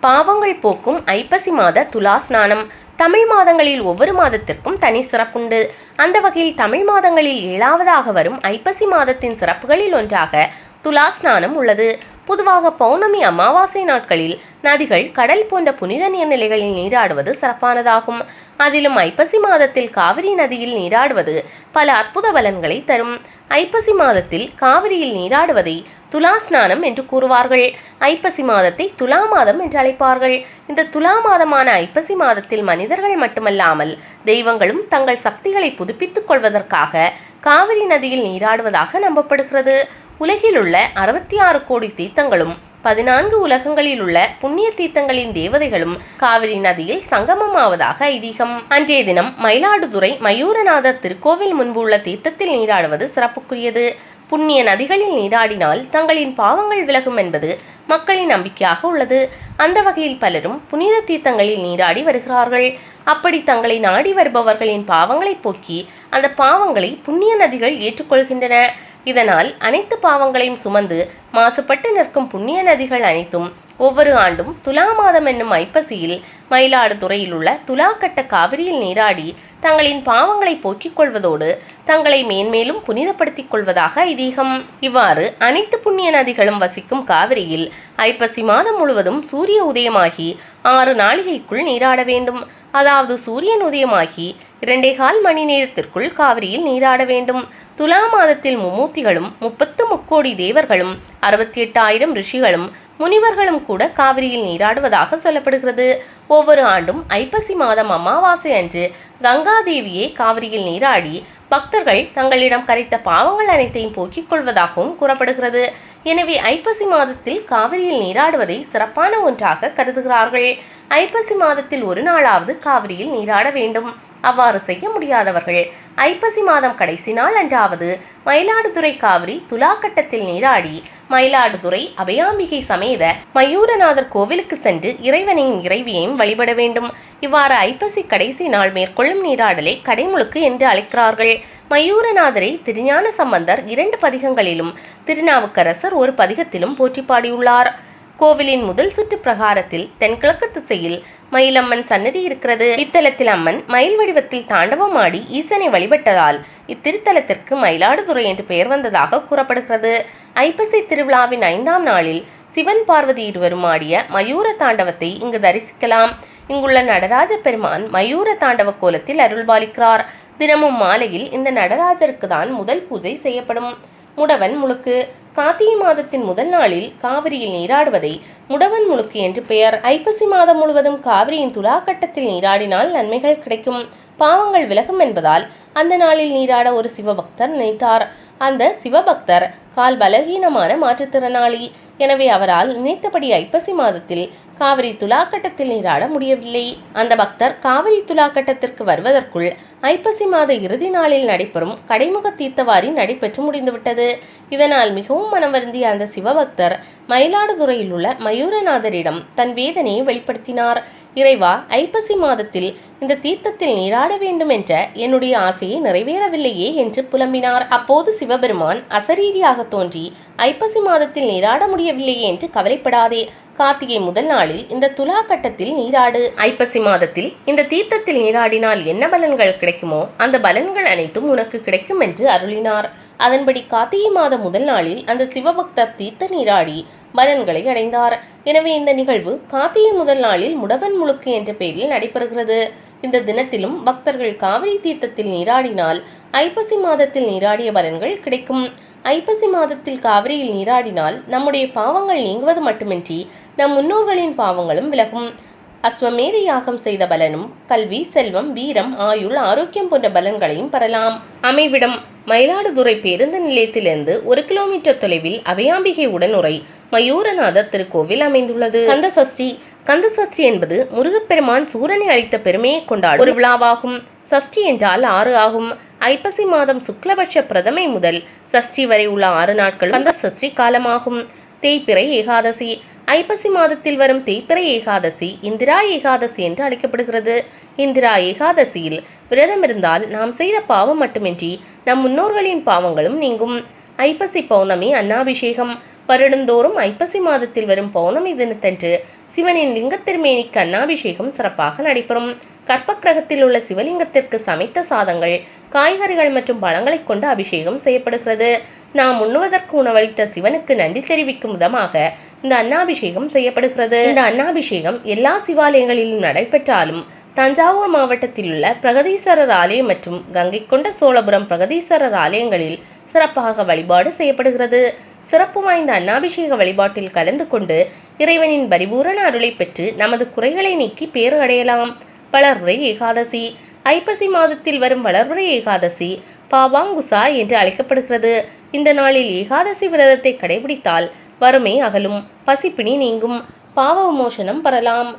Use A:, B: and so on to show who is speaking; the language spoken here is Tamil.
A: பாவங்கள் போக்கும் ஐப்பசி மாத துலா ஸ்நானம். தமிழ் மாதங்களில் ஒவ்வொரு மாதத்திற்கும் தனி சிறப்புண்டு. அந்த வகையில் தமிழ் மாதங்களில் 7வதாக வரும் ஐப்பசி மாதத்தின் சிறப்புகளில் ஒன்றாக துலா ஸ்நானம் உள்ளது. பொதுவாக பௌர்ணமி அமாவாசை நாட்களில் நதிகள், கடல் போன்ற புனித நீர்நிலைகளில் நீராடுவது சிறப்பானதாகும். அதிலும் ஐப்பசி மாதத்தில் காவிரி நதியில் நீராடுவது பல அற்புத பலன்களை தரும். ஐப்பசி மாதத்தில் காவிரியில் நீராடுவதை துலா ஸ்நானம் என்று கூறுவார்கள். ஐப்பசி மாதத்தை துலா மாதம் என்று அழைப்பார்கள். இந்த துலா மாதமான ஐப்பசி மாதத்தில் மனிதர்கள் மட்டுமல்லாமல் தெய்வங்களும் தங்கள் சக்திகளை புதுப்பித்துக் கொள்வதற்காக காவிரி நதியில் நீராடுவதாக நம்பப்படுகிறது. உலகில் உள்ள 66 கோடி தீர்த்தங்களும் 14 உலகங்களில் உள்ள புண்ணிய தீர்த்தங்களின் தேவதைகளும் காவிரி நதியில் சங்கமமாவதாக ஐதீகம். அன்றைய தினம் மயிலாடுதுறை மயூரநாதர் திருக்கோவில் முன்பு உள்ள தீர்த்தத்தில் நீராடுவது சிறப்புக்குரியது. புண்ணிய நதிகளில் நீராடினால் தங்களின் பாவங்கள் விலகும் என்பது மக்களின் நம்பிக்கையாக உள்ளது. அந்த வகையில் பலரும் புனித தீர்த்தங்களில் நீராடி வருகிறார்கள். அப்படி தங்களை நாடி வருபவர்களின் பாவங்களை போக்கி அந்த பாவங்களை புண்ணிய நதிகள் ஏற்றுக்கொள்கின்றன. இதனால் அனைத்து பாவங்களையும் சுமந்து மாசுபட்டு நிற்கும் புண்ணிய நதிகள் அனைத்தும் ஒவ்வொரு ஆண்டும் துலா மாதம் என்னும் ஐப்பசியில் மயிலாடுதுறையில் உள்ள துலாக்கட்ட காவிரியில் நீராடி தங்களின் பாவங்களை போக்கிக் கொள்வதோடு தங்களை மேன்மேலும் புனிதப்படுத்திக் கொள்வதாக ஐதீகம். இவ்வாறு அனைத்து புண்ணிய நதிகளும் வசிக்கும் காவிரியில் ஐப்பசி மாதம் முழுவதும் சூரிய உதயமாகி 6 நாழிகைக்குள் நீராட வேண்டும். அதாவது சூரியன் உதயமாகி 2.25 மணி நேரத்திற்குள் காவிரியில் நீராட வேண்டும். துலா மாதத்தில் மும்மூர்த்திகளும் 33 கோடி தேவர்களும் 68,000 ரிஷிகளும் முனிவர்களும் கூட காவிரியில் நீராடுவதாக சொல்லப்படுகிறது. ஒவ்வொரு ஆண்டும் ஐப்பசி மாதம் அமாவாசை அன்று கங்காதேவியை காவிரியில் நீராடி பக்தர்கள் தங்களிடம் கரைத்த பாவங்கள் அனைத்தையும் போக்கிக் கொள்வதாகவும் கூறப்படுகிறது. எனவே ஐப்பசி மாதத்தில் காவிரியில் நீராடுவதை சிறப்பான ஒன்றாக கருதுகிறார்கள். ஐப்பசி மாதத்தில் ஒரு நாளாவது காவிரியில் நீராட வேண்டும். அவ்வாறு செய்ய முடியாதவர்கள் ஐப்பசி மாதம் கடைசி நாள் அன்றாவது மயிலாடுதுறை காவிரி துலாக்கட்டத்தில் நீராடி மயிலாடுதுறை அபயாம்பிகை சமேத மயூரநாதர் கோவிலுக்கு சென்று இறைவனையும் இறைவியையும் வழிபட வேண்டும். இவ்வாறு ஐப்பசி கடைசி நாள் மேற்கொள்ளும் நீராடலை கடைமுழுக்கு என்று அழைக்கிறார்கள். மயூரநாதரை திருஞான சம்பந்தர் 2 பதிகங்களிலும் திருநாவுக்கரசர் ஒரு பதிகத்திலும் போற்றி பாடியுள்ளார். கோவிலின் முதல் சுற்று பிரகாரத்தில் தென்கிழக்கு திசையில் மயிலம்மன் சன்னதி இருக்கிறது. இத்தலத்தில் அம்மன் மயில் வடிவத்தில் தாண்டவமாடி ஈசனை வழிபட்டதால் இத்திருத்தலத்திற்கு மயிலாடுதுறை என்று பெயர் வந்ததாக கூறப்படுகிறது. ஐப்பசி திருவிழாவின் 5ஆம் நாளில் சிவன் பார்வதி இருவரும் ஆடிய மயூர தாண்டவத்தை இங்கு தரிசிக்கலாம். இங்குள்ள நடராஜ பெருமான் மயூர தாண்டவ கோலத்தில் அருள்பாலிக்கிறார். தினமும் மாலையில் இந்த நடராஜருக்கு தான் முதல் பூஜை செய்யப்படும். முடவன் முழுக்கு. கார்த்திகை மாதத்தின் முதல் நாளில் காவிரியில் நீராடுவதை முடவன் முழுக்கு என்று பெயர். ஐப்பசி மாதம் முழுவதும் காவிரியின் துலாக்கட்டத்தில் நீராடினால் நன்மைகள் கிடைக்கும், பாவங்கள் விலகும் என்பதால் அந்த நாளில் நீராட ஒரு சிவபக்தர் நினைத்தார். அந்த சிவபக்தர் கால் பலகீனமான மாற்றுத்திறனாளி. எனவே அவரால் நினைத்தபடி ஐப்பசி மாதத்தில் காவிரி துலாக்கட்டத்தில் நீராட முடியவில்லை. அந்த பக்தர் காவிரி துலாக்கட்டத்திற்கு வருவதற்குள் ஐப்பசி மாத இறுதி நாளில் நடைபெறும் கடைமுக தீர்த்தவாரி நடைபெற்று முடிந்துவிட்டது. இதனால் மிகவும் மனம் வருந்திய அந்த சிவபக்தர் மயிலாடுதுறையில் உள்ள மயூரநாதரிடம் தன் வேதனையை வெளிப்படுத்தினார். இறைவா, ஐப்பசி மாதத்தில் இந்த தீர்த்தத்தில் நீராட வேண்டும் என்ற என்னுடைய ஆசையை நிறைவேறவில்லையே என்று புலம்பினார். அப்போது சிவபெருமான் அசரீரியாக தோன்றி, ஐப்பசி மாதத்தில் நீராட முடியவில்லையே என்று கவலைப்படாதே, கார்த்திகை முதல் நாளில் இந்த துலா கட்டத்தில் நீராடு. ஐப்பசி மாதத்தில் இந்த தீர்த்தத்தில் நீராடினால் என்ன பலன்கள் கிடைக்குமோ அந்த பலன்கள் அனைத்தும் உனக்கு கிடைக்கும் என்று அருளினார். அதன்படி கார்த்திகை மாத முதல் நாளில் அந்த சிவபக்தர் தீர்த்த நீராடி பலன்களை அடைந்தார். எனவே இந்த நிகழ்வு கார்த்திகை முதல் நாளில் முடவன் முழுக்கு என்ற பெயரில் நடைபெறுகிறது. இந்த தினத்திலும் பக்தர்கள் காவிரி தீர்த்தத்தில் நீராடினால் ஐப்பசி மாதத்தில் நீராடிய பலன்கள் கிடைக்கும். ஐப்பசி மாதத்தில் காவிரியில் நீராடினால் நம்முடைய பாவங்கள் நீங்குவது மட்டுமின்றி நம் முன்னோர்களின் பாவங்களும் விலகும். அஸ்வமேத யாகம் செய்த பலனும் கல்வி, செல்வம், வீரம், ஆயுள், ஆரோக்கியம் போன்ற பலன்களையும் பெறலாம். அமைவிடம் மயிலாடுதுறை பேருந்து நிலையத்திலிருந்து 1 கிலோமீட்டர் தொலைவில் அபயாம்பிகை உடனுறை மயூரநாதர் திருக்கோவில் அமைந்துள்ளது. கந்தசஷ்டி. கந்தசஷ்டி என்பது முருகப்பெருமான் சூரனை அளித்த பெருமையை கொண்டாடும் ஒரு விழாவாகும். சஷ்டி என்றால் 6 ஆகும். ஐப்பசி மாதம் சுக்லபட்ச பிரதமை முதல் சஷ்டி வரை உள்ள 6 நாட்கள் கந்த சஷ்டி காலமாகும். தேய்பிறை ஏகாதசி. ஐப்பசி மாதத்தில் வரும் தேய்பிறை ஏகாதசி இந்திரா ஏகாதசி என்று அழைக்கப்படுகிறது. இந்திரா ஏகாதசியில் விரதம் இருந்தால் நாம் செய்த பாவம் மட்டுமின்றி நம் முன்னோர்களின் பாவங்களும் நீங்கும். ஐப்பசி பௌர்ணமி அன்னாபிஷேகம். வருடந்தோறும் ஐப்பசி மாதத்தில் வரும் பௌர்ணமி தினத்தன்று சிவனின் லிங்கத் திருமேனிக்கு அன்னாபிஷேகம் சிறப்பாக நடைபெறும். கற்பக்கிரகத்தில் உள்ள சிவலிங்கத்திற்கு சமைத்த சாதங்கள், காய்கறிகள் மற்றும் பழங்களை கொண்டு அபிஷேகம் செய்யப்படுகிறது. நாம் உண்ணுவதற்கு உணவளித்த சிவனுக்கு நன்றி தெரிவிக்கும் விதமாக இந்த அன்னாபிஷேகம் செய்யப்படுகிறது. இந்த அன்னாபிஷேகம் எல்லா சிவாலயங்களிலும் நடைபெற்றாலும் தஞ்சாவூர் மாவட்டத்தில் உள்ள பிரகதீஸ்வரர் ஆலயம் மற்றும் கங்கை கொண்ட சோழபுரம் பிரகதீஸ்வரர் ஆலயங்களில் சிறப்பாக வழிபாடு செய்யப்படுகிறது. சிறப்பு வாய்ந்த அன்னாபிஷேக வழிபாட்டில் கலந்து கொண்டு இறைவனின் பரிபூரண அருளை பெற்று நமது குறைகளை நீக்கி பேறு அடையலாம். வளர்பிறை ஏகாதசி. ஐப்பசி மாதத்தில் வரும் வளர்பிறை ஏகாதசி பாவாங்குசா என்று அழைக்கப்படுகிறது. இந்த நாளில் ஏகாதசி விரதத்தை கடைபிடித்தால் வறுமை அகலும், பசிப்பிணி நீங்கும், பாவ விமோசனம் பெறலாம்.